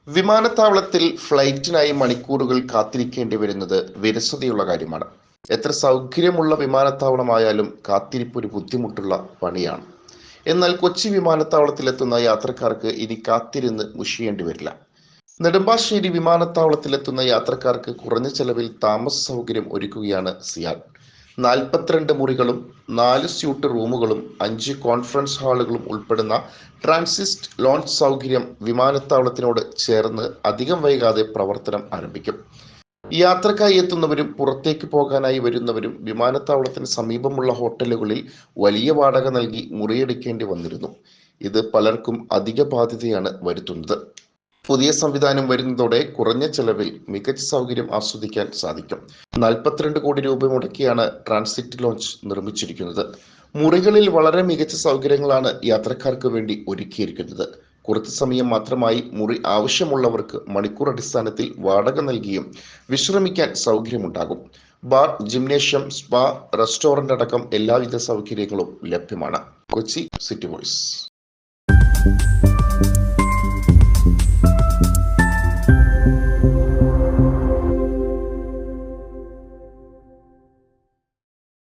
വിമാനത്താവളത്തിൽ ഫ്ലൈറ്റിനായി മണിക്കൂറുകൾ കാത്തിരിക്കേണ്ടി വരുന്നത് വിരസതയുള്ള കാര്യമാണ്. എത്ര സൗകര്യമുള്ള വിമാനത്താവളമായാലും കാത്തിരിപ്പ് ഒരു ബുദ്ധിമുട്ടുള്ള പണിയാണ്. എന്നാൽ കൊച്ചി വിമാനത്താവളത്തിലെത്തുന്ന യാത്രക്കാർക്ക് ഇനി കാത്തിരുന്ന് മുഷിയേണ്ടി വരില്ല. നെടുമ്പാശ്ശേരി വിമാനത്താവളത്തിലെത്തുന്ന യാത്രക്കാർക്ക് കുറഞ്ഞ ചെലവിൽ താമസ സൗകര്യം ഒരുക്കുകയാണ് സിയാൽ. 42 മുറികളും 4 സ്യൂട്ട് റൂമുകളും 5 കോൺഫറൻസ് ഹാളുകളും ഉൾപ്പെടുന്ന ട്രാൻസിസ്റ്റ് ലോഞ്ച് സൗകര്യം വിമാനത്താവളത്തിനോട് ചേർന്ന് അധികം വൈകാതെ പ്രവർത്തനം ആരംഭിക്കും. യാത്രക്കായി എത്തുന്നവരും പുറത്തേക്ക് പോകാനായി വരുന്നവരും വിമാനത്താവളത്തിന് സമീപമുള്ള ഹോട്ടലുകളിൽ വലിയ വാടക നൽകി മുറിയെടുക്കേണ്ടി വന്നിരുന്നു. ഇത് പലർക്കും അധിക ബാധ്യതയാണ് വരുത്തുന്നത്. പുതിയ സംവിധാനം വരുന്നതോടെ കുറഞ്ഞ ചെലവിൽ മികച്ച സൗകര്യം ആസ്വദിക്കാൻ സാധിക്കും. 42 കോടി രൂപ മുടക്കിയാണ് ട്രാൻസിറ്റ് ലോഞ്ച് നിർമ്മിച്ചിരിക്കുന്നത്. മുറികളിൽ വളരെ മികച്ച സൗകര്യങ്ങളാണ് യാത്രക്കാർക്ക് വേണ്ടി ഒരുക്കിയിരിക്കുന്നത്. കുറച്ചു സമയം മാത്രമായി മുറി ആവശ്യമുള്ളവർക്ക് മണിക്കൂർ അടിസ്ഥാനത്തിൽ വാടക നൽകിയും വിശ്രമിക്കാൻ സൗകര്യമുണ്ടാകും. ബാർ, ജിംനേഷ്യം, സ്പാ, റെസ്റ്റോറന്റ് അടക്കം എല്ലാവിധ സൗകര്യങ്ങളും ലഭ്യമാണ്. Kochi city voice.